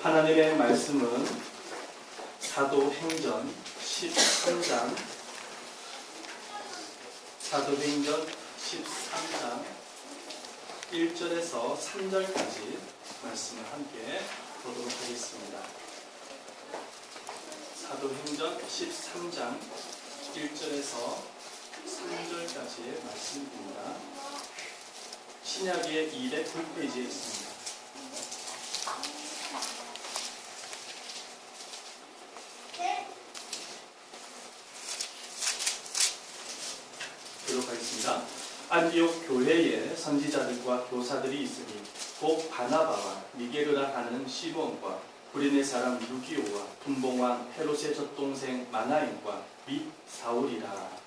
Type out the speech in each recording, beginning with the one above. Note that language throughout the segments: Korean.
하나님의 말씀은 사도행전 13장 1절에서 3절까지 말씀을 함께 보도록 하겠습니다. 사도행전 13장 1절에서 3절까지의 말씀입니다. 신약의 209페이지에 있습니다. 기록하겠습니다. 안디옥 교회에 선지자들과 교사들이 있으니 곧 바나바와 미게르라 하는 시몬과 구레네 사람 루기오와 분봉왕 헤롯의 젖동생 마나인과 및 사울이라.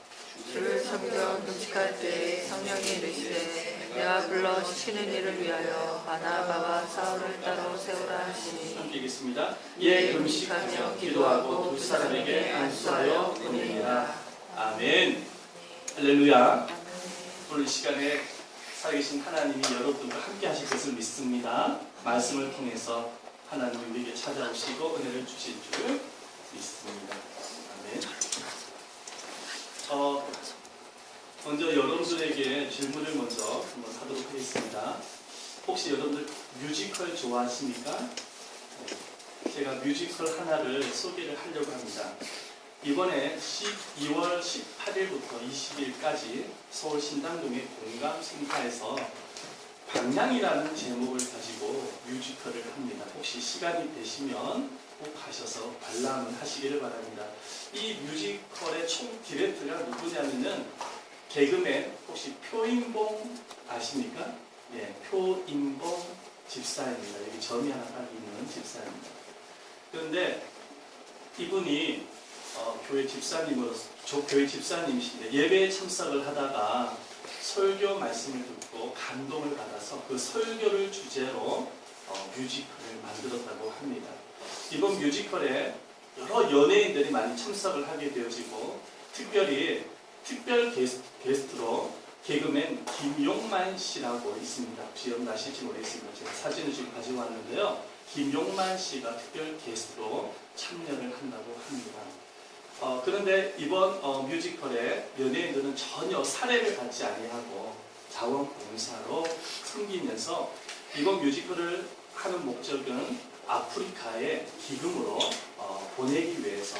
주를 섬겨 금식할 때 성령이 이르시되 내가 불러 시키는 일을 위하여 바나바와 사울을 따로 세우라 하시니 함께 읽겠습니다. 예, 금식하며 기도하고 두 사람에게 안수하여 보내니라. 아멘. 할렐루야. 오늘 시간에 살아계신 하나님이 여러분들과 함께 하실 것을 믿습니다. 말씀을 통해서 하나님이 우리에게 찾아오시고 은혜를 주실 줄 믿습니다. 아멘. 먼저 여러분들에게 질문을 먼저 한번 하도록 하겠습니다. 혹시 여러분들 뮤지컬 좋아하십니까? 제가 뮤지컬 하나를 소개를 하려고 합니다. 이번에 12월 18일부터 20일까지 서울 신당동의 공감센터에서 방향이라는 제목을 가지고 뮤지컬을 합니다. 혹시 시간이 되시면 꼭 가셔서 관람을 하시기를 바랍니다. 이 뮤지컬의 총 디렉터가 누구냐면은 개그맨 혹시 표인봉 아십니까? 예, 표인봉 집사입니다. 여기 점이 하나 딱 있는 집사입니다. 그런데 이분이 교회 집사님이신데 예배에 참석을 하다가 설교 말씀을 듣고 감동을 받아서 그 설교를 주제로 뮤지컬을 만들었다고 합니다. 이번 뮤지컬에 여러 연예인들이 많이 참석을 하게 되어지고 특별 게스트로 개그맨 김용만 씨라고 있습니다. 혹시 여러분 아실지 모르겠습니다. 제가 사진을 지금 가지고 왔는데요. 김용만 씨가 특별 게스트로 참여를 한다고 합니다. 그런데 이번 뮤지컬에 연예인들은 전혀 사례를 받지 아니하고 자원봉사로 섬기면서 이번 뮤지컬을 하는 목적은 아프리카에 기금으로 보내기 위해서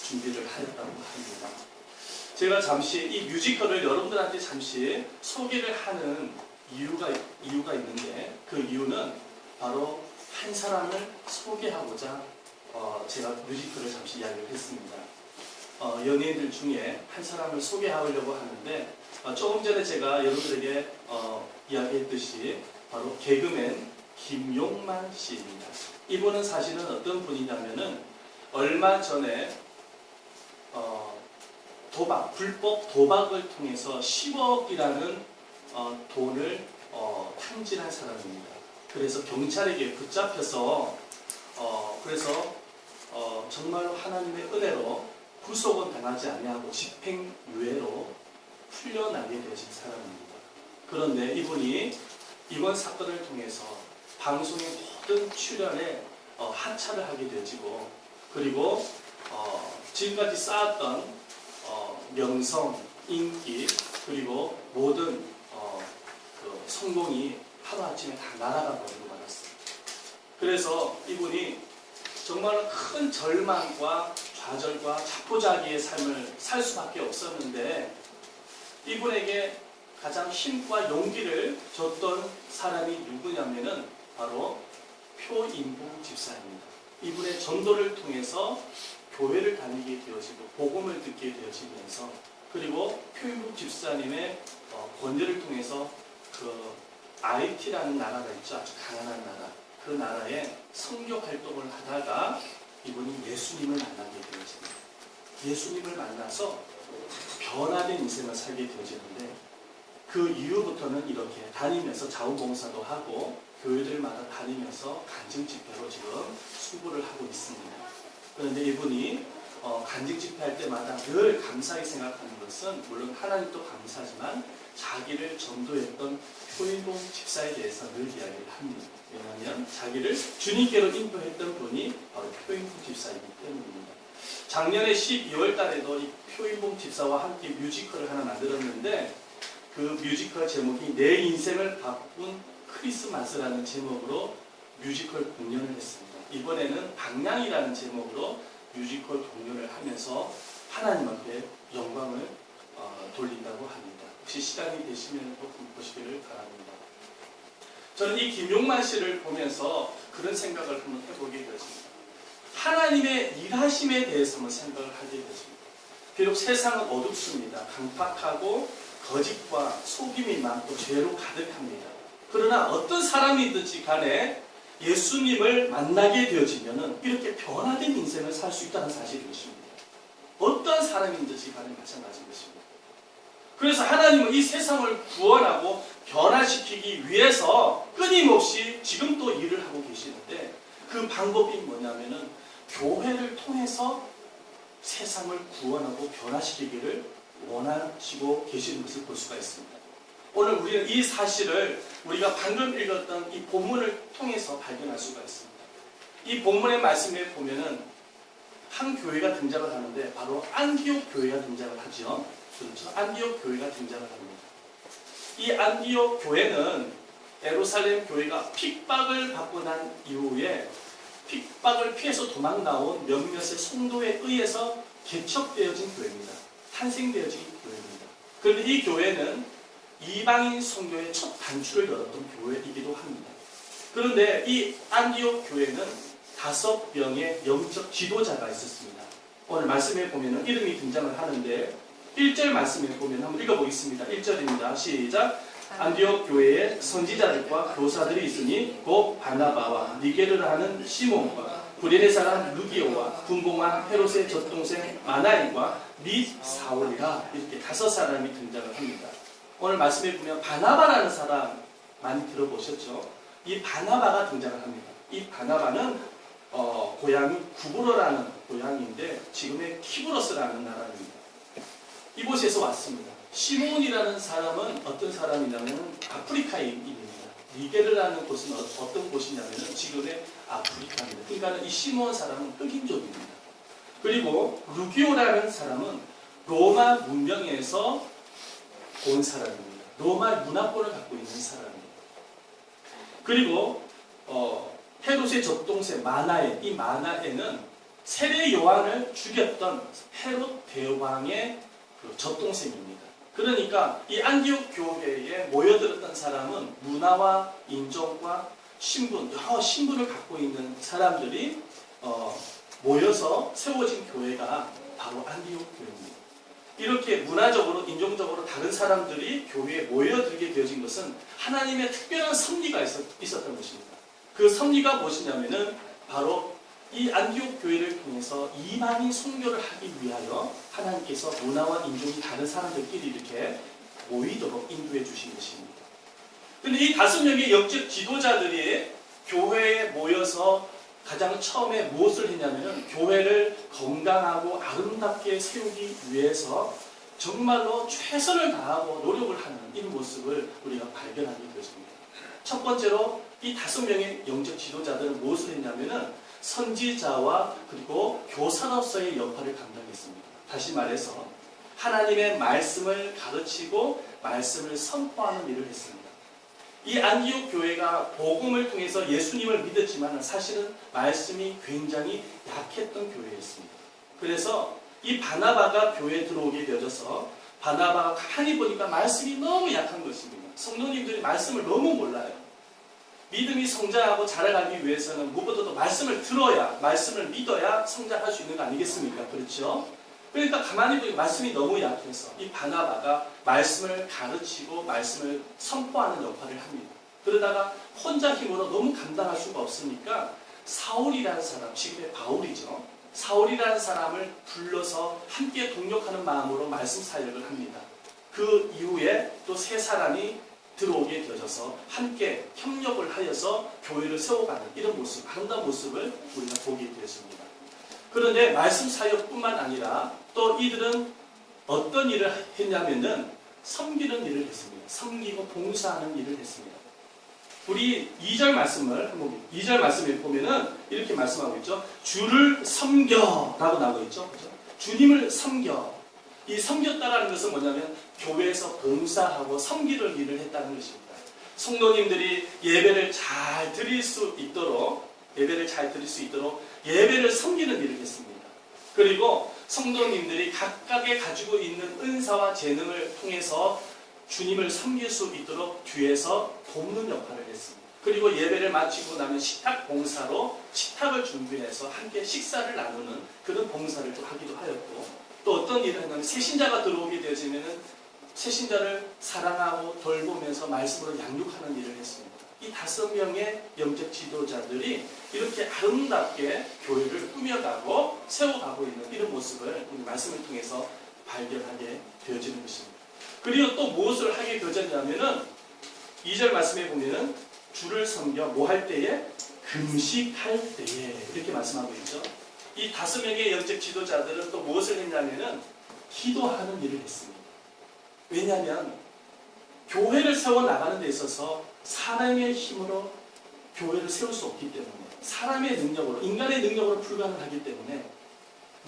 준비를 하였다고 합니다. 제가 잠시 이 뮤지컬을 여러분들한테 잠시 소개를 하는 이유가 있는데 그 이유는 바로 한 사람을 소개하고자 제가 뮤지컬을 잠시 이야기를 했습니다. 연예인들 중에 한 사람을 소개하려고 하는데 조금 전에 제가 여러분들에게 이야기했듯이 바로 개그맨 김용만 씨입니다. 이분은 사실은 어떤 분이냐면은 얼마 전에 불법 도박을 통해서 10억이라는 돈을 탕진한 사람입니다. 그래서 경찰에게 붙잡혀서 정말 하나님의 은혜로 구속은 당하지 아니하고 집행유예로 풀려나게 되어진 사람입니다. 그런데 이분이 이번 사건을 통해서 방송의 모든 출연에 하차를 하게 되어지고 그리고 지금까지 쌓았던 명성, 인기 그리고 모든 그 성공이 하루아침에 다 날아가 버리고 말았습니다. 그래서 이분이 정말 큰 절망과 좌절과 자포자기의 삶을 살 수밖에 없었는데 이분에게 가장 힘과 용기를 줬던 사람이 누구냐면은 바로 표인봉 집사입니다. 이분의 전도를 통해서 교회를 다니게 되어지고 복음을 듣게 되어지면서 그리고 표인봉 집사님의 권유를 통해서 그 IT라는 나라가 있죠. 아주 가난한 나라. 그 나라에 선교 활동을 하다가 이분이 예수님을 만나게 되어집니다. 예수님을 만나서 변화된 인생을 살게 되어지는데 그 이후부터는 이렇게 다니면서 자원봉사도 하고 교회들마다 다니면서 간증 집회로 지금 수고를 하고 있습니다. 그런데 이분이 간증 집회할 때마다 늘 감사하게 생각하는 것은 물론 하나님도 감사하지만 자기를 전도했던 표인봉 집사에 대해서 늘 이야기를 합니다. 왜냐하면 자기를 주님께로 인도했던 분이 바로 표인봉 집사이기 때문입니다. 작년에 12월 달에도 이 표인봉 집사와 함께 뮤지컬을 하나 만들었는데 그 뮤지컬 제목이 내 인생을 바꾼 크리스마스라는 제목으로 뮤지컬 공연을 했습니다. 이번에는 방향이라는 제목으로 뮤지컬 공연을 하면서 하나님 앞에 영광을 돌린다고 합니다. 혹시 시간이 되시면 꼭 보시기를 바랍니다. 저는 이 김용만 씨를 보면서 그런 생각을 한번 해보게 되었습니다. 하나님의 일하심에 대해서 한번 생각을 하게 되었습니다. 비록 세상은 어둡습니다. 강팍하고 거짓과 속임이 많고 죄로 가득합니다. 그러나 어떤 사람이든지 간에 예수님을 만나게 되어지면 이렇게 변화된 인생을 살 수 있다는 사실이 것입니다. 어떤 사람인지 간에 마찬가지인 것입니다. 그래서 하나님은 이 세상을 구원하고 변화시키기 위해서 끊임없이 지금 또 일을 하고 계시는데 그 방법이 뭐냐면은 교회를 통해서 세상을 구원하고 변화시키기를 원하시고 계시는 것을 볼 수가 있습니다. 오늘 우리는 이 사실을 우리가 방금 읽었던 이 본문을 통해서 발견할 수가 있습니다. 이 본문의 말씀에 보면은 한 교회가 등장을 하는데 바로 안디옥 교회가 등장을 하죠. 그렇죠? 안디옥 교회가 등장을 합니다. 이 안디옥 교회는 예루살렘 교회가 핍박을 받고 난 이후에 핍박을 피해서 도망 나온 몇몇의 성도에 의해서 개척되어진 교회입니다. 탄생되어진 교회입니다. 그런데 이 교회는 이방인 선교의 첫 단추를 열었던 교회이기도 합니다. 그런데 이 안디옥 교회는 5명의 영적 지도자가 있었습니다. 오늘 말씀에 보면 이름이 등장을 하는데 1절 말씀에 보면 한번 읽어보겠습니다. 1절입니다. 시작. 안디옥 교회에 선지자들과 교사들이 있으니 곧 바나바와 니게르를 하는 시몬과 구레네 사람 루기오와 분봉한 헤롯의 젖동생 마나엘과 및 사울이라 이렇게 5사람이 등장을 합니다. 오늘 말씀에 보면 바나바라는 사람 많이 들어보셨죠? 이 바나바가 등장을 합니다. 이 바나바는 고향이 구브로라는 고향인데 지금의 키브로스라는 나라입니다. 이곳에서 왔습니다. 시몬이라는 사람은 어떤 사람이냐면 아프리카인입니다. 니게르라는 곳은 어떤 곳이냐면 지금의 아프리카입니다. 그러니까 이 시몬 사람은 흑인족입니다. 그리고 루기오라는 사람은 로마 문명에서 온 사람입니다. 로마 문화권을 갖고 있는 사람입니다. 그리고 헤롯의 젖동생 마나엘, 이 마나엘은 세례 요한을 죽였던 헤롯 대왕의 그 젖동생입니다. 그러니까 이 안디옥 교회에 모여들었던 사람은 문화와 인종과 신분, 여러 신분을 갖고 있는 사람들이 모여서 세워진 교회가 바로 안디옥 교회입니다. 이렇게 문화적으로, 인종적으로 다른 사람들이 교회에 모여들게 되어진 것은 하나님의 특별한 섭리가 있었던 것입니다. 그 섭리가 무엇이냐면은 바로 이 안디옥 교회를 통해서 이방인 선교를 하기 위하여 하나님께서 문화와 인종이 다른 사람들끼리 이렇게 모이도록 인도해 주신 것입니다. 그런데 이 5명의 영적 지도자들이 교회에 모여서 가장 처음에 무엇을 했냐면은 교회를 건강하고 아름답게 세우기 위해서 정말로 최선을 다하고 노력을 하는 이 모습을 우리가 발견하게 되었습니다. 첫 번째로 이 5명의 영적 지도자들은 무엇을 했냐면은 선지자와 그리고 교사로서의 역할을 감당했습니다. 다시 말해서 하나님의 말씀을 가르치고 말씀을 선포하는 일을 했습니다. 이 안디옥 교회가 복음을 통해서 예수님을 믿었지만 사실은 말씀이 굉장히 약했던 교회였습니다. 그래서 이 바나바가 교회에 들어오게 되어져서 바나바가 가만히 보니까 말씀이 너무 약한 것입니다. 성도님들이 말씀을 너무 몰라요. 믿음이 성장하고 자라가기 위해서는 무엇보다도 말씀을 들어야, 말씀을 믿어야 성장할 수 있는 거 아니겠습니까? 그렇죠? 그러니까 가만히 보니까 말씀이 너무 약해서 이 바나바가 말씀을 가르치고 말씀을 선포하는 역할을 합니다. 그러다가 혼자 힘으로 너무 감당할 수가 없으니까 사울이라는 사람, 지금의 바울이죠. 사울이라는 사람을 불러서 함께 동력하는 마음으로 말씀 사역을 합니다. 그 이후에 또 3사람이 들어오게 되어져서 함께 협력을 하여서 교회를 세워가는 이런 모습, 아름다운 모습을 우리가 보게 되었습니다. 그런데 말씀 사역뿐만 아니라 또 이들은 어떤 일을 했냐면은 섬기는 일을 했습니다. 섬기고 봉사하는 일을 했습니다. 우리 2절 말씀을 한번 2절 말씀에 보면은 이렇게 말씀하고 있죠. 주를 섬겨라고 나오고 있죠. 그죠? 주님을 섬겨. 이 섬겼다라는 것은 뭐냐면 교회에서 봉사하고 섬기는 일을 했다는 것입니다. 성도님들이 예배를 잘 드릴 수 있도록 예배를 섬기는 일을 했습니다. 그리고 성도님들이 각각의 가지고 있는 은사와 재능을 통해서 주님을 섬길 수 있도록 뒤에서 돕는 역할을 했습니다. 그리고 예배를 마치고 나면 식탁 봉사로 식탁을 준비해서 함께 식사를 나누는 그런 봉사를 또 하기도 하였고, 또 어떤 일을 했냐면 새신자가 들어오게 되어지면은 새신자를 사랑하고 돌보면서 말씀으로 양육하는 일을 했습니다. 이 5명의 영적 지도자들이 이렇게 아름답게 교회를 꾸며가고 세워가고 있는 이런 모습을 우리 말씀을 통해서 발견하게 되어지는 것입니다. 그리고 또 무엇을 하게 되어졌냐면은 2절 말씀에 보면은 주를 섬겨 뭐 할 때에? 금식할 때에 이렇게 말씀하고 있죠. 이 5명의 영적 지도자들은 또 무엇을 했냐면은 기도하는 일을 했습니다. 왜냐하면 교회를 세워나가는 데 있어서 사람의 힘으로 교회를 세울 수 없기 때문에, 사람의 능력으로, 인간의 능력으로 불가능하기 때문에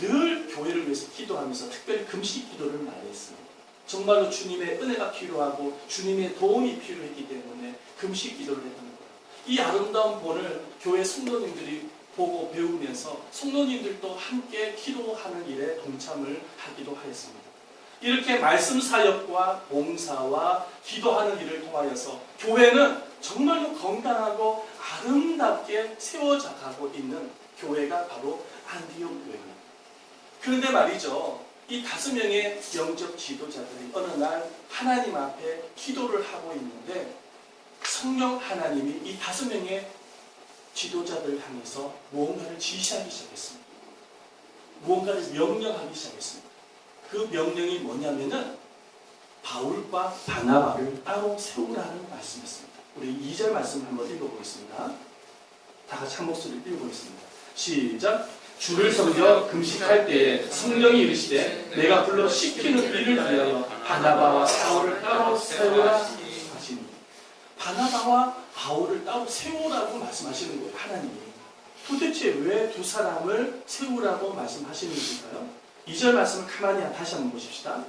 늘 교회를 위해서 기도하면서 특별히 금식 기도를 많이 했습니다. 정말로 주님의 은혜가 필요하고 주님의 도움이 필요했기 때문에 금식 기도를 했던 거예요. 이 아름다운 본을 교회 성도님들이 보고 배우면서 성도님들도 함께 기도하는 일에 동참을 하기도 하였습니다. 이렇게 말씀 사역과 봉사와 기도하는 일을 통하여서 교회는 정말로 건강하고 아름답게 세워져 가고 있는 교회가 바로 안디옥 교회입니다. 그런데 말이죠, 이 5명의 영적 지도자들이 어느 날 하나님 앞에 기도를 하고 있는데 성령 하나님이 이 5명의 지도자들을 향해서 무언가를 지시하기 시작했습니다. 무언가를 명령하기 시작했습니다. 그 명령이 뭐냐면은 바울과 바나바를 따로 세우라는 말씀이었습니다. 우리 2절 말씀 한번 읽어보겠습니다. 다 같이 한 목소리로 읽어보겠습니다. 시작. 주를 섬겨 금식할 때에 성령이 이르시되 내가 불러 시키는 일을 위하여 바나바와 바울을 따로 세우라 하시니, 바나바와 바울을 따로 세우라고 말씀하시는 거예요. 하나님이 도대체 왜 2 사람을 세우라고 말씀하시는 것일까요? 2절 말씀을 가만히 다시 한번 보십시다.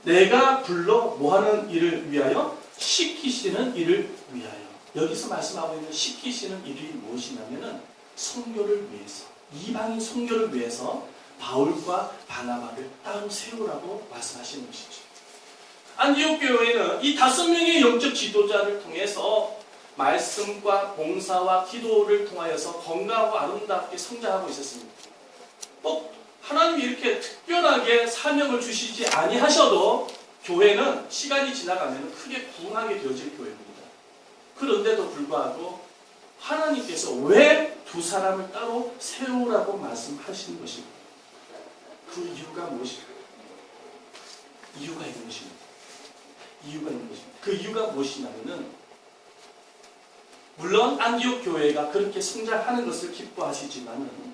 내가 불러 뭐하는 일을 위하여? 시키시는 일을 위하여. 여기서 말씀하고 있는 시키시는 일이 무엇이냐면은 선교를 위해서, 이방인 선교를 위해서 바울과 바나바를 따로 세우라고 말씀하시는 것이죠. 안디옥 교회는 이 5명의 영적 지도자를 통해서 말씀과 봉사와 기도를 통하여서 건강하고 아름답게 성장하고 있었습니다. 하나님이 이렇게 특별하게 사명을 주시지 아니하셔도 교회는 시간이 지나가면 크게 부흥하게 되어질 교회입니다. 그런데도 불구하고 하나님께서 왜 2 사람을 따로 세우라고 말씀하시는 것입니까? 그 이유가 무엇입니까? 이유가 있는 것입니다. 이유가 있는 것입니다. 그 이유가 무엇이냐면은, 물론 안디옥 교회가 그렇게 성장하는 것을 기뻐하시지만은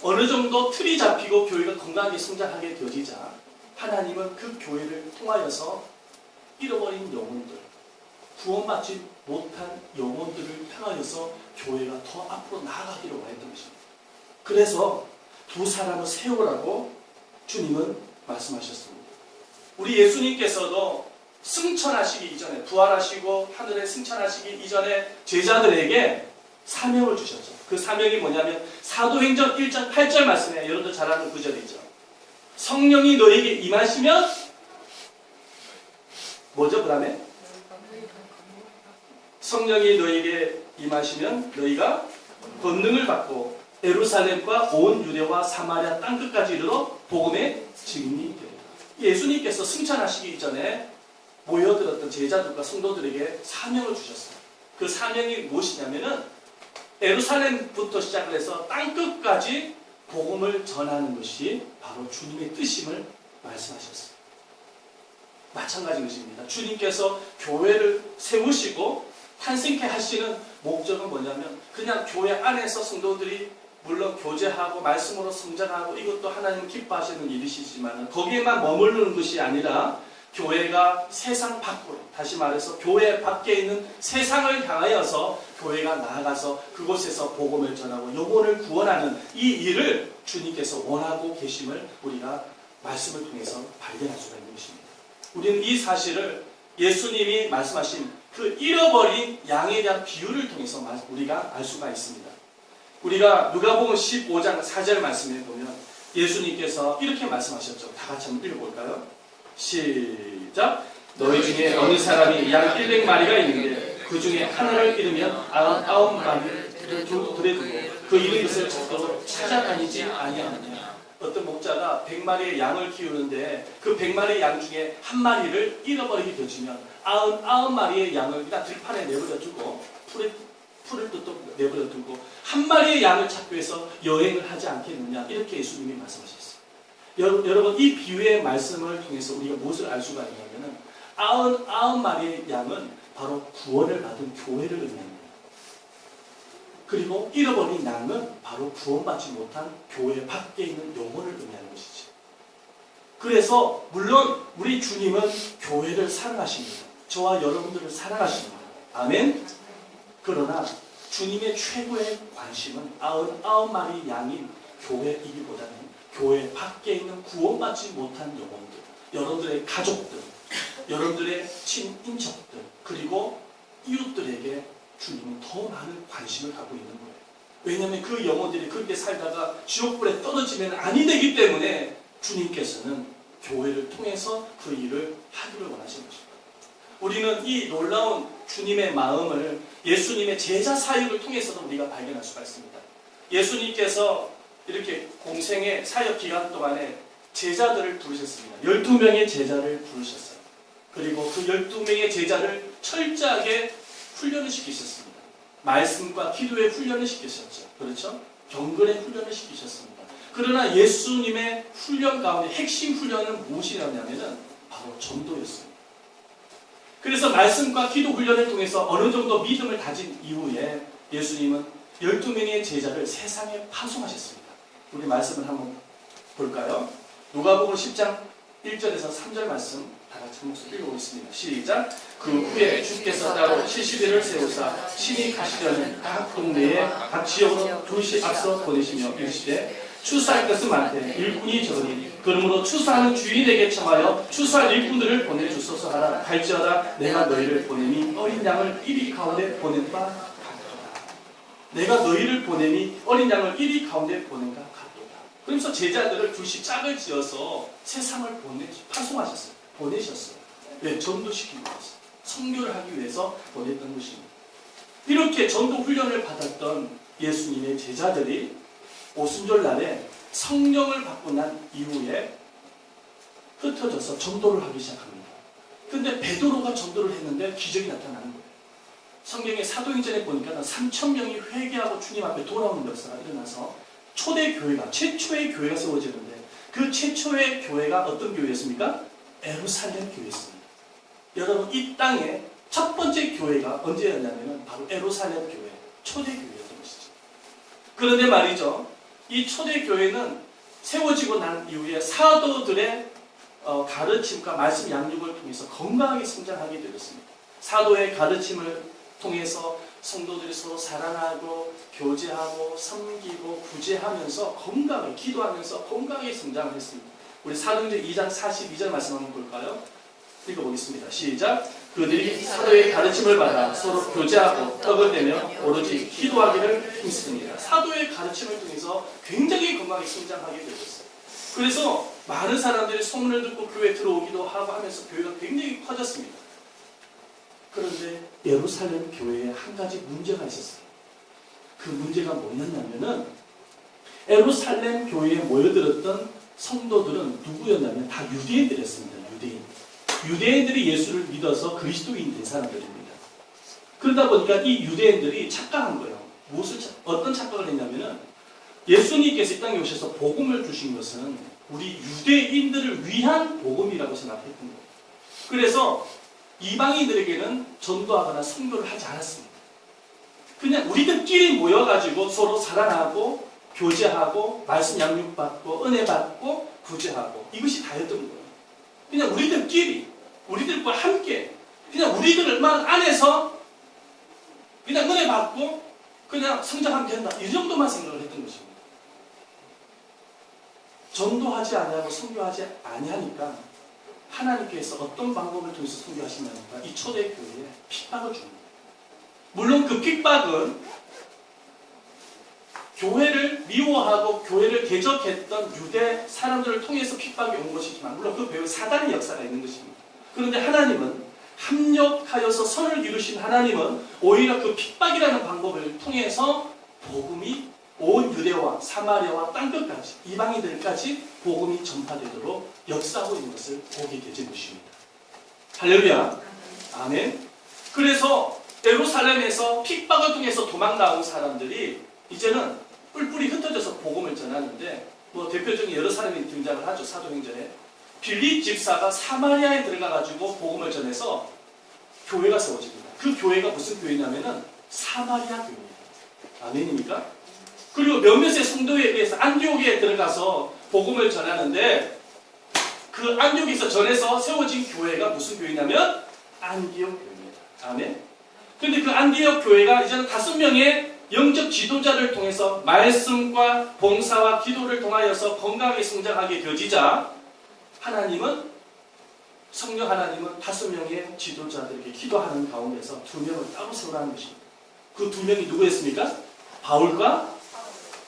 어느 정도 틀이 잡히고 교회가 건강하게 성장하게 되어지자 하나님은 그 교회를 통하여서 잃어버린 영혼들, 구원받지 못한 영혼들을 향하여서 교회가 더 앞으로 나아가기로 했던 것입니다. 그래서 2 사람을 세우라고 주님은 말씀하셨습니다. 우리 예수님께서도 승천하시기 이전에, 부활하시고 하늘에 승천하시기 이전에 제자들에게 사명을 주셨죠. 그 사명이 뭐냐면 사도행전 1장 8절 말씀에 여러분들 잘 아는 구절이죠. 성령이 너에게 임하시면 뭐죠? 그 다음에 성령이 너에게 임하시면 너희가 권능을 받고 예루살렘과 온 유대와 사마리아 땅끝까지 이르러 복음의 증인이 되리라. 예수님께서 승천하시기 전에 모여들었던 제자들과 성도들에게 사명을 주셨어요. 그 사명이 무엇이냐면은 예루살렘부터 시작을 해서 땅끝까지 복음을 전하는 것이 바로 주님의 뜻임을 말씀하셨어요. 마찬가지인 것입니다. 주님께서 교회를 세우시고 탄생케 하시는 목적은 뭐냐면 그냥 교회 안에서 성도들이 물론 교제하고 말씀으로 성장하고 이것도 하나님 기뻐하시는 일이시지만 거기에만 머무르는 것이 아니라 교회가 세상 밖으로, 다시 말해서 교회 밖에 있는 세상을 향하여서 교회가 나아가서 그곳에서 복음을 전하고 영혼을 구원하는 이 일을 주님께서 원하고 계심을 우리가 말씀을 통해서 발견할 수가 있는 것입니다. 우리는 이 사실을 예수님이 말씀하신 그 잃어버린 양에 대한 비유를 통해서 우리가 알 수가 있습니다. 우리가 누가복음 15장 4절 말씀에 보면 예수님께서 이렇게 말씀하셨죠. 다 같이 한번 읽어볼까요? 시작. 너희 중에 어느 사람이 양 100마리가 있는데 그 중에 하나를 잃으면 99마리를 들여두고 그 잃은 것을 찾도록 찾아다니지 아니하느냐. 어떤 목자가 100마리의 양을 키우는데 그 100마리의 양 중에 한 마리를 잃어버리게 되어지면 99마리의 양을 일단 들판에 내버려 두고 풀을 또 내버려 두고 한 마리의 양을 찾기 위해서 여행을 하지 않겠느냐. 이렇게 예수님이 말씀하셨어요. 여러분, 이 비유의 말씀을 통해서 우리가 무엇을 알 수가 있냐면은 99마리의 양은 바로 구원을 받은 교회를 의미합니다. 그리고 잃어버린 양은 바로 구원받지 못한 교회 밖에 있는 영혼을 의미하는 것이지. 그래서 물론 우리 주님은 교회를 사랑하십니다. 저와 여러분들을 사랑하십니다. 아멘. 그러나 주님의 최고의 관심은 99마리 양인 교회이기보다는 교회 밖에 있는 구원받지 못한 영혼들, 여러분들의 가족들, 여러분들의 친인척들, 그리고 이웃들에게 주님은 더 많은 관심을 갖고 있는 거예요. 왜냐하면 그 영혼들이 그렇게 살다가 지옥불에 떨어지면 아니 되기 때문에 주님께서는 교회를 통해서 그 일을 하기를 원하시는 것입니다. 우리는 이 놀라운 주님의 마음을 예수님의 제자 사역을 통해서도 우리가 발견할 수가 있습니다. 예수님께서 이렇게 공생의 사역 기간 동안에 제자들을 부르셨습니다. 12명의 제자를 부르셨어요. 그리고 그 12명의 제자를 철저하게 훈련을 시키셨습니다. 말씀과 기도의 훈련을 시키셨죠. 그렇죠? 경건의 훈련을 시키셨습니다. 그러나 예수님의 훈련 가운데 핵심 훈련은 무엇이냐면은 바로 전도였습니다. 그래서 말씀과 기도 훈련을 통해서 어느 정도 믿음을 다진 이후에 예수님은 12명의 제자를 세상에 파송하셨습니다. 우리 말씀을 한번 볼까요? 누가복음 10장 1절에서 3절 말씀 다 같이 한 목소리 읽어보겠습니다. 시작. 그 후에 주께서 따로 70일을 세우사 신이 가시려는 각 동네에 각 지역으로 둘씩 앞서 보내시며 이르시되 추수할 것은 많되 일꾼이 적으니 그러므로 추수하는 주인에게 청하여 추수할 일꾼들을 보내주소서 하라. 할지어다 내가 너희를 보내니 어린 양을 이리 가운데 보낸 바 같도다. 내가 너희를 보내니 어린 양을 이리 가운데 보낸 바 같도다. 그러면서 제자들을 둘씩 짝을 지어서 세상을 파송하셨어요. 보내셨어요. 왜? 전도시키기 위해서. 선교를 하기 위해서 보냈던 것입니다. 이렇게 전도 훈련을 받았던 예수님의 제자들이 오순절 날에 성령을 받고 난 이후에 흩어져서 전도를 하기 시작합니다. 근데 베드로가 전도를 했는데 기적이 나타나는 거예요. 성경의 사도행전에 보니까 3,000명이 회개하고 주님 앞에 돌아오는 역사가 일어나서 초대교회가, 최초의 교회가 세워지는데 그 최초의 교회가 어떤 교회였습니까? 예루살렘 교회였습니다. 여러분, 이 땅에 첫 번째 교회가 언제였냐면 바로 예루살렘 교회, 초대교회였던 것이죠. 그런데 말이죠, 이 초대교회는 세워지고 난 이후에 사도들의 가르침과 말씀 양육을 통해서 건강하게 성장하게 되었습니다. 사도의 가르침을 통해서 성도들이 서로 사랑하고 교제하고 섬기고 구제하면서 건강하게 기도하면서 건강하게 성장을 했습니다. 우리 사도행전 2장 42절 말씀 한번 볼까요? 읽어보겠습니다. 시작. 그들이 사도의 가르침을 받아 서로 교제하고 떡을 떼며 오로지 기도하기를 힘쓰니라. 사도의 가르침을 통해서 굉장히 건강하게 성장하게 되었어요. 그래서 많은 사람들이 소문을 듣고 교회에 들어오기도 하고 하면서 교회가 굉장히 커졌습니다. 그런데 예루살렘 교회에 한 가지 문제가 있었어요. 그 문제가 뭐였냐면은 예루살렘 교회에 모여들었던 성도들은 누구였냐면 다 유대인들이었습니다. 유대인들이 예수를 믿어서 그리스도인 된 사람들입니다. 그러다 보니까 이 유대인들이 착각한 거예요. 어떤 착각을 했냐면은 예수님께서 이 땅에 오셔서 복음을 주신 것은 우리 유대인들을 위한 복음이라고 생각했던 거예요. 그래서 이방인들에게는 전도하거나 선교를 하지 않았습니다. 그냥 우리들끼리 모여가지고 서로 사랑하고 교제하고 말씀 양육받고 은혜 받고 구제하고 이것이 다였던 거예요. 그냥 우리들끼리 우리들과 함께 그냥 우리들만 안에서 그냥 은혜 받고 그냥 성장하면 된다. 이 정도만 생각을 했던 것입니다. 전도하지 아니하고 선교하지 아니하니까 하나님께서 어떤 방법을 통해서 선교하시냐니까 이 초대교회에 핍박을 줍니다. 물론 그 핍박은 교회를 미워하고 교회를 대적했던 유대 사람들을 통해서 핍박이 온 것이지만 물론 그 배후에 사단의 역사가 있는 것입니다. 그런데 하나님은 합력하여서 선을 이루신 하나님은 오히려 그 핍박이라는 방법을 통해서 복음이 온 유대와 사마리아와 땅끝까지 이방인들까지 복음이 전파되도록 역사하고 있는 것을 보게 되는 것입니다. 할렐루야. 아멘. 그래서 예루살렘에서 핍박을 통해서 도망 나온 사람들이 이제는 뿔뿔이 흩어져서 복음을 전하는데 뭐 대표적인 여러 사람이 등장을 하죠. 사도행전에 빌립 집사가 사마리아에 들어가가지고 복음을 전해서 교회가 세워집니다. 그 교회가 무슨 교회냐면은 사마리아 교회예요. 아멘입니까? 그리고 몇몇의 성도에 의해서 안디옥에 들어가서 복음을 전하는데 그 안디옥에서 전해서 세워진 교회가 무슨 교회냐면 안디옥 교회입니다. 아멘. 근데 그 안디옥 교회가 이제는 5명의 영적 지도자를 통해서 말씀과 봉사와 기도를 통하여서 건강하게 성장하게 되어지자 성령 하나님은 5명의 지도자들에게 기도하는 가운데서 2명을 따로 세우라는 것입니다. 그 2명이 누구였습니까? 바울과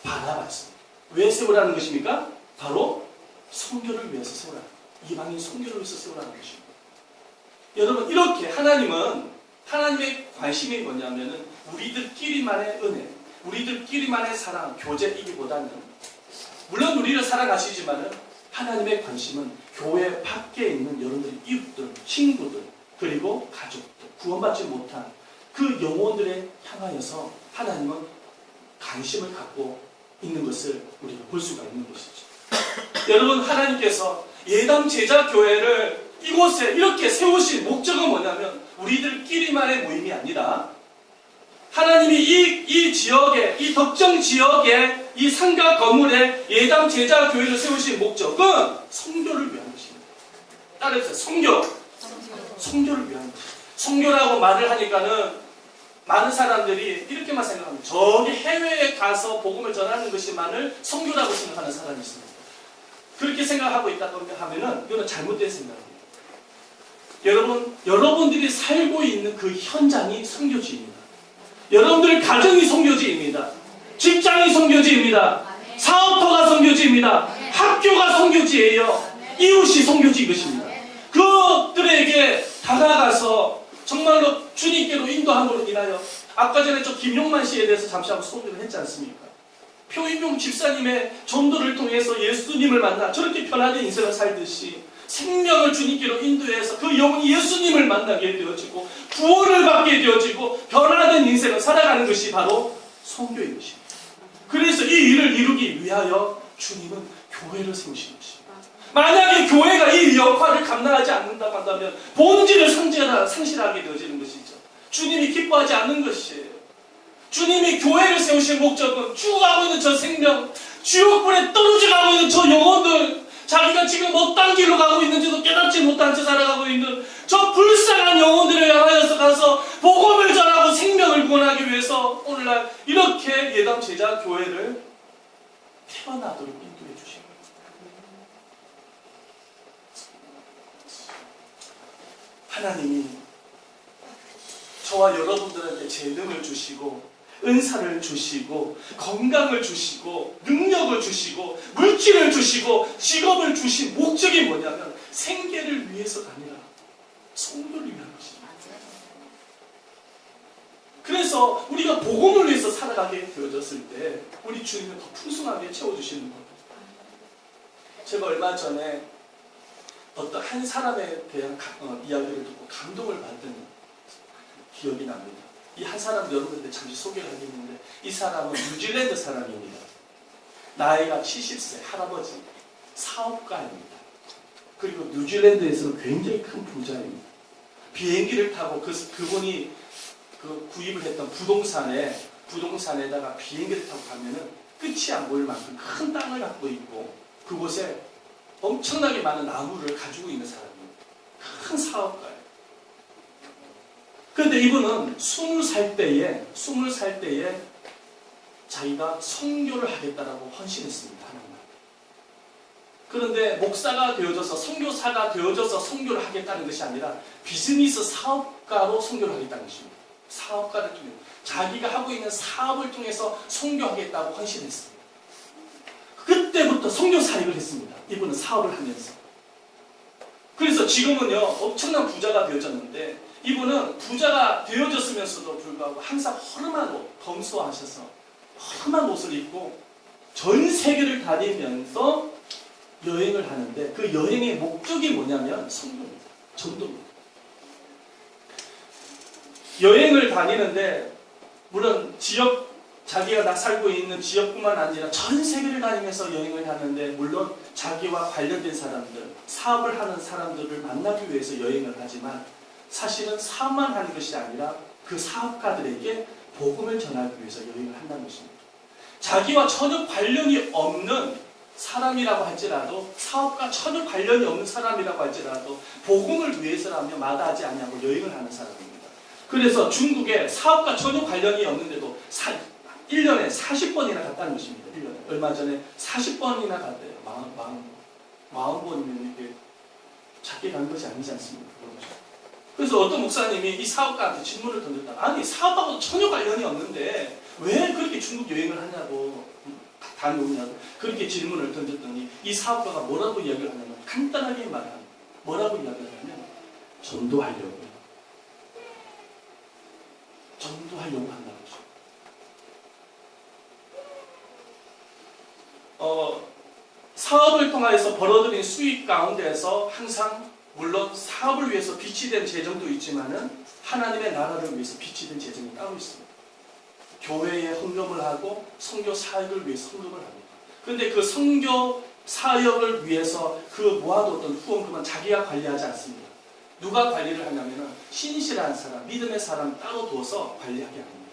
바나바였습니다. 왜 세우라는 것입니까? 바로 선교를 위해서 세우라는 것입니다. 이방인 선교를 위해서 세우라는 것입니다. 여러분 이렇게 하나님의 관심이 뭐냐면은 우리들끼리만의 은혜, 우리들끼리만의 사랑, 교제이기보다는 물론 우리를 사랑하시지만은 하나님의 관심은 교회 밖에 있는 여러분들의 이웃들, 친구들, 그리고 가족들, 구원받지 못한 그 영혼들에 향하여서 하나님은 관심을 갖고 있는 것을 우리가 볼 수가 있는 것이죠. 여러분 하나님께서 예담 제자교회를 이곳에 이렇게 세우신 목적은 뭐냐면 우리들끼리만의 모임이 아니라 하나님이 이 지역에, 이 덕정 지역에 이 상가 건물에 예담 제자교회를 세우신 목적은 성교를 위한 것입니다. 따라해보세요. 성교를 위한 것입니다. 성교라고 말을 하니까는 많은 사람들이 이렇게만 생각합니다. 저기 해외에 가서 복음을 전하는 것이만을 성교라고 생각하는 사람이 있습니다. 그렇게 생각하고 있다고 하면은 이거는 잘못된 생각입니다. 여러분들이 살고 있는 그 현장이 선교지입니다. 여러분들의 가정이 선교지입니다. 직장이 선교지입니다. 사업터가 선교지입니다. 학교가 선교지예요. 이웃이 선교지인 것입니다. 그들에게 다가가서 정말로 주님께로 인도함으로 인하여 아까 전에 저 김용만 씨에 대해서 잠시 한번 소개를 했지 않습니까? 표인용 집사님의 전도를 통해서 예수님을 만나 저렇게 편안한 인생을 살듯이 생명을 주님께로 인도해서 그 영혼이 예수님을 만나게 되어지고 구원을 받게 되어지고 변화된 인생을 살아가는 것이 바로 선교인 것입니다. 그래서 이 일을 이루기 위하여 주님은 교회를 세우신 것입니다. 만약에 교회가 이 역할을 감당하지 않는다고 한다면 본질을 상실하게 되어지는 것이죠. 주님이 기뻐하지 않는 것이에요. 주님이 교회를 세우신 목적은 죽어가고 있는 저 생명, 지옥불에 떨어져가고 있는 저 영혼들, 자기가 지금 어떤 길로 가고 있는지도 깨닫지 못한 채 살아가고 있는 저 불쌍한 영혼들을 향하여서 가서 복음을 전하고 생명을 구원하기 위해서 오늘날 이렇게 예담 제자 교회를 태어나도록 인도해 주신 거예요. 하나님이 저와 여러분들한테 재능을 주시고 은사를 주시고 건강을 주시고 능력을 주시고 물질을 주시고 직업을 주신 목적이 뭐냐면 생계를 위해서가 아니라 성도를 위한 것입니다. 그래서 우리가 복음을 위해서 살아가게 되어졌을 때 우리 주님은 더 풍성하게 채워주시는 겁니다. 제가 얼마 전에 어떤 한 사람에 대한 이야기를 듣고 감동을 받은 기억이 납니다. 이 한 사람 여러분들한테 잠시 소개를 하겠는데 이 사람은 뉴질랜드 사람입니다. 나이가 70세 할아버지 사업가입니다. 그리고 뉴질랜드에서는 굉장히 큰 부자입니다. 비행기를 타고 그분이 구입을 했던 부동산에다가 비행기를 타고 가면은 끝이 안 보일 만큼 큰 땅을 갖고 있고 그곳에 엄청나게 많은 나무를 가지고 있는 사람입니다. 큰 사업가예요. 그런데 이분은 20살 때에 자기가 선교를 하겠다라고 헌신했습니다. 하나님. 그런데 목사가 되어져서 선교사가 되어져서 선교를 하겠다는 것이 아니라 비즈니스 사업가로 선교를 하겠다는 것입니다. 사업가를 통해 자기가 하고 있는 사업을 통해서 선교하겠다고 헌신했습니다. 그때부터 선교 사역을 했습니다. 이분은 사업을 하면서. 그래서 지금은요 엄청난 부자가 되어졌는데 이분은 부자가 되어졌으면서도 불구하고 항상 허름한 옷, 검소하셔서 허름한 옷을 입고 전 세계를 다니면서 여행을 하는데 그 여행의 목적이 뭐냐면 선교입니다. 전도입니다. 여행을 다니는데 물론 자기가 살고 있는 지역뿐만 아니라 전 세계를 다니면서 여행을 하는데 물론 자기와 관련된 사람들, 사업을 하는 사람들을 만나기 위해서 여행을 하지만 사실은 사업만 하는 것이 아니라 그 사업가들에게 복음을 전하기 위해서 여행을 한다는 것입니다. 자기와 전혀 관련이 없는 사람이라고 할지라도 사업과 전혀 관련이 없는 사람이라고 할지라도 복음을 위해서라면 마다하지 않냐고 여행을 하는 사람입니다. 그래서 중국에 사업과 전혀 관련이 없는데도 1년에 40번이나 갔다는 것입니다. 1년에. 얼마 전에 40번이나 갔대요. 40번이면 이게 작게 간 것이 아니지 않습니까? 그래서 어떤 목사님이 이 사업가한테 질문을 던졌다. 아니 사업하고 전혀 관련이 없는데 왜 그렇게 중국 여행을 하냐고 다녀오냐고 그렇게 질문을 던졌더니 이 사업가가 뭐라고 이야기를 하냐면 간단하게 말하면 뭐라고 이야기를 하냐면 전도하려고 한다는 거죠. 사업을 통해서 벌어들인 수익 가운데에서 항상 물론 사업을 위해서 빛이 된 재정도 있지만은 하나님의 나라를 위해서 빛이 된 재정이 따로 있습니다. 교회에 헌금을 하고 선교 사역을 위해서 헌금을 합니다. 그런데 그 선교 사역을 위해서 그 모아뒀던 후원금은 자기가 관리하지 않습니다. 누가 관리를 하냐면은 신실한 사람, 믿음의 사람 따로 둬서 관리하게 합니다.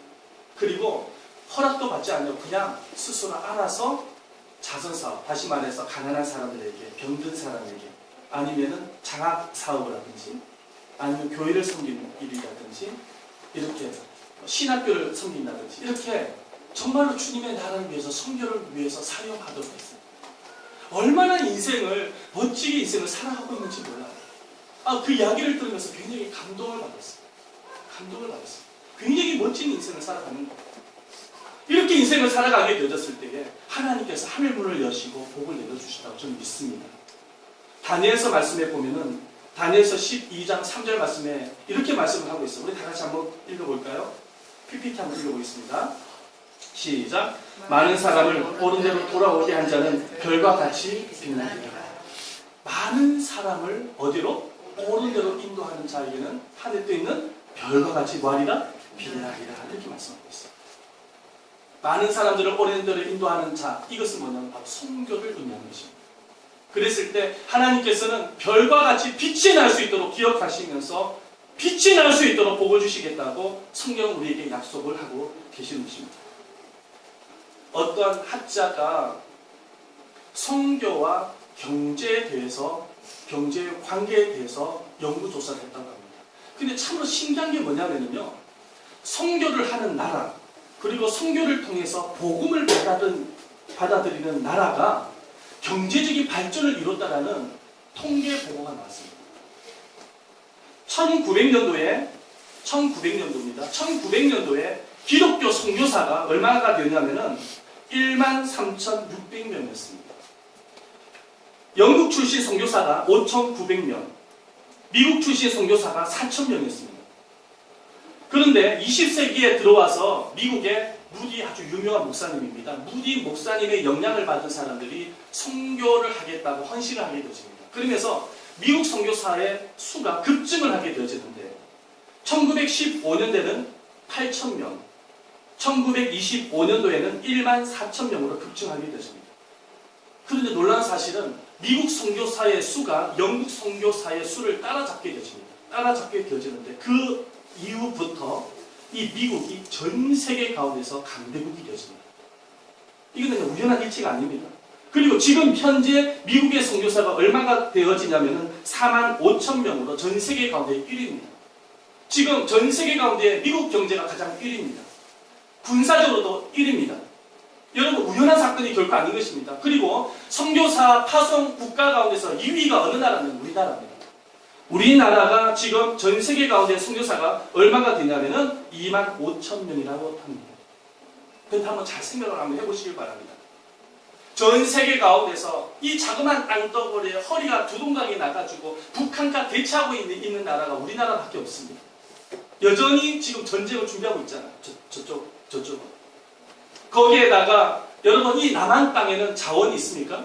그리고 허락도 받지 않고 그냥 스스로 알아서 자선사업, 다시 말해서 가난한 사람들에게, 병든 사람에게 아니면은 장학 사업을 하든지 아니면 교회를 섬기는 일이라든지 이렇게 신학교를 섬긴다든지 이렇게 정말로 주님의 나라를 위해서 선교를 위해서 사용하도록 했어요. 얼마나 멋지게 인생을 살아가고 있는지 몰라요. 그 이야기를 들으면서 굉장히 감동을 받았어요. 굉장히 멋진 인생을 살아가는 거예요. 이렇게 인생을 살아가게 되어졌을 때에 하나님께서 하늘문을 여시고 복을 내려주시다고 저는 믿습니다. 다니엘서 말씀에 보면은 다니엘서 12장 3절 말씀에 이렇게 말씀을 하고 있어요. 우리 다 같이 한번 읽어볼까요? PPT 한번 읽어보겠습니다. 시작. 많은 사람을 옳은 대로 돌아오게 한 자는 별과 같이 빛나리라. 많은 사람을 어디로? 옳은 대로 인도하는 자에게는 하늘에 떠 있는 별과 같이 뭐하리라? 빛나리라. 이렇게 말씀하고 있어요. 많은 사람들을 옳은 대로 인도하는 자, 이것은 뭐냐면 바로 선교를 의미하는 것입니다. 그랬을 때 하나님께서는 별과 같이 빛이 날 수 있도록 기억하시면서 빛이 날 수 있도록 복을 주시겠다고 성경은 우리에게 약속을 하고 계시는 것입니다. 어떠한 학자가 선교와 경제에 대해서 경제의 관계에 대해서 연구조사를 했다고 합니다. 근데 참으로 신기한 게 뭐냐면요, 선교를 하는 나라 그리고 선교를 통해서 복음을 받아들이는 나라가 경제적인 발전을 이뤘다라는 통계 보고가 나왔습니다. 1900년도에 기독교 선교사가 얼마가 되냐면은 13,600명이었습니다. 영국 출신 선교사가 5,900명, 미국 출신 선교사가 4,000명이었습니다. 그런데 20세기에 들어와서 미국의 무디 아주 유명한 목사님입니다. 무디 목사님의 영향을 받은 사람들이 선교를 하겠다고 헌신을 하게 되어집니다. 그러면서 미국 선교사의 수가 급증을 하게 되어지는데 1915년대는 8,000명, 1925년도에는 14,000명으로 급증하게 되어집니다. 그런데 놀라운 사실은 미국 선교사의 수가 영국 선교사의 수를 따라잡게 되어집니다. 따라잡게 되어지는데 그 이후부터 이 미국이 전 세계 가운데서 강대국이 되었습니다. 이건 그냥 우연한 일치가 아닙니다. 그리고 지금 현재 미국의 선교사가 얼마가 되어지냐면은 4만 5천 명으로 전 세계 가운데 1위입니다. 지금 전 세계 가운데 미국 경제가 가장 1위입니다. 군사적으로도 1위입니다. 여러분 우연한 사건이 결코 아닌 것입니다. 그리고 선교사 파송 국가 가운데서 2위가 어느 나라는 우리나라입니다. 우리나라가 지금 전 세계 가운데 선교사가 얼마가 되냐면은 2만 5천 명이라고 합니다. 그런데 한번 잘 생각을 한번 해보시길 바랍니다. 전 세계 가운데서 이 자그마한 땅덩어리에 허리가 두동강이 나가지고 북한과 대치하고 있는 나라가 우리나라밖에 없습니다. 여전히 지금 전쟁을 준비하고 있잖아요. 저쪽은. 거기에다가 여러분 이 남한 땅에는 자원이 있습니까?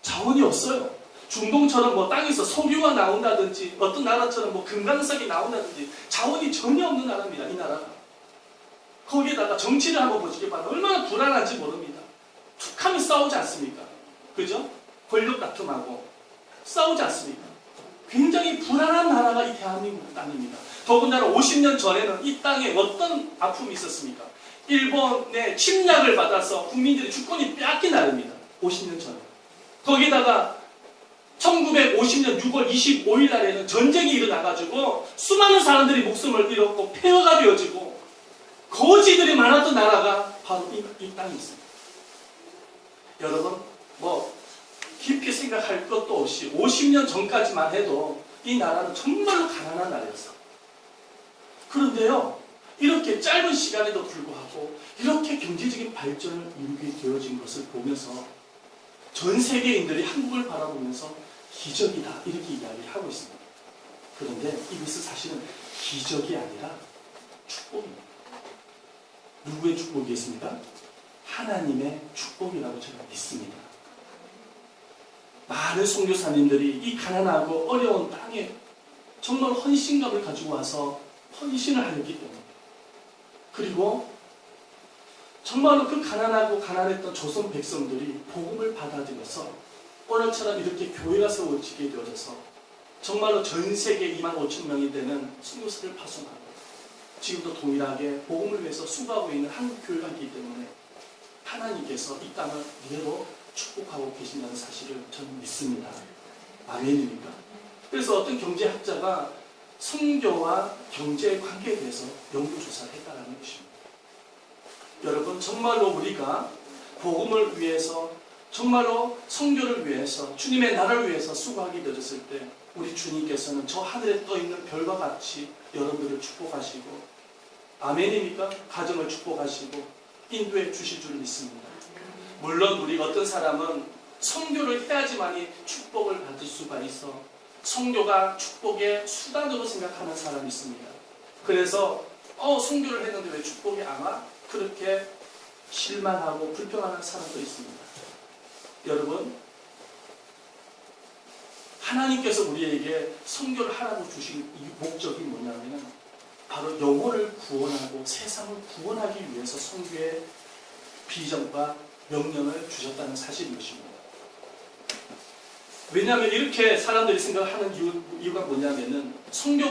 자원이 없어요. 중동처럼 뭐 땅에서 석유가 나온다든지 어떤 나라처럼 뭐 금강석이 나온다든지 자원이 전혀 없는 나라입니다. 이 나라가. 거기에다가 정치를 한번 보시기 바랍니다. 얼마나 불안한지 모릅니다. 툭하면 싸우지 않습니까? 그죠? 권력 다툼하고 싸우지 않습니까? 굉장히 불안한 나라가 이 대한민국 땅입니다. 더군다나 50년 전에는 이 땅에 어떤 아픔이 있었습니까? 일본의 침략을 받아서 국민들의 주권이 빼앗긴 나라입니다. 50년 전에. 거기다가 1950년 6월 25일 날에는 전쟁이 일어나가지고 수많은 사람들이 목숨을 잃었고 폐허가 되어지고 거지들이 많았던 나라가 바로 이 땅이 있습니다. 여러분 뭐 깊이 생각할 것도 없이 50년 전까지만 해도 이 나라는 정말로 가난한 나라였어. 그런데요 이렇게 짧은 시간에도 불구하고 이렇게 경제적인 발전을 이루게 되어진 것을 보면서 전 세계인들이 한국을 바라보면서 기적이다 이렇게 이야기를 하고 있습니다. 그런데 이것은 사실은 기적이 아니라 축복입니다. 누구의 축복이겠습니까? 하나님의 축복이라고 저는 믿습니다. 많은 선교사님들이 이 가난하고 어려운 땅에 정말 헌신감을 가지고 와서 헌신을 하였기 때문에 그리고 정말로 그 가난하고 가난했던 조선 백성들이 복음을 받아들여서 오늘처럼 이렇게 교회가 세워지게 되어져서 정말로 전 세계 2만 5천 명이 되는 선교사를 파송하고 지금도 동일하게 복음을 위해서 수고하고 있는 한국 교회가 있기 때문에 하나님께서 이 땅을 이대로 축복하고 계신다는 사실을 저는 믿습니다. 아멘입니까? 그래서 어떤 경제학자가 선교와 경제의 관계에 대해서 연구조사를 했다는 것입니다. 여러분 정말로 우리가 복음을 위해서 정말로 선교를 위해서 주님의 나라를 위해서 수고하게 되었을 때 우리 주님께서는 저 하늘에 떠있는 별과 같이 여러분들을 축복하시고 아멘입니까? 가정을 축복하시고 인도해 주실 줄 믿습니다. 물론 우리 어떤 사람은 선교를 해야지만이 축복을 받을 수가 있어 선교가 축복의 수단으로 생각하는 사람이 있습니다. 그래서 선교를 했는데 왜 축복이 안 와? 그렇게 실망하고 불평하는 사람도 있습니다. 여러분 하나님께서 우리에게 선교를 하라고 주신 이 목적이 뭐냐면 바로 영혼을 구원하고 세상을 구원하기 위해서 선교의 비전과 명령을 주셨다는 사실인 것입니다. 왜냐하면 이렇게 사람들이 생각하는 이유가 뭐냐면은 선교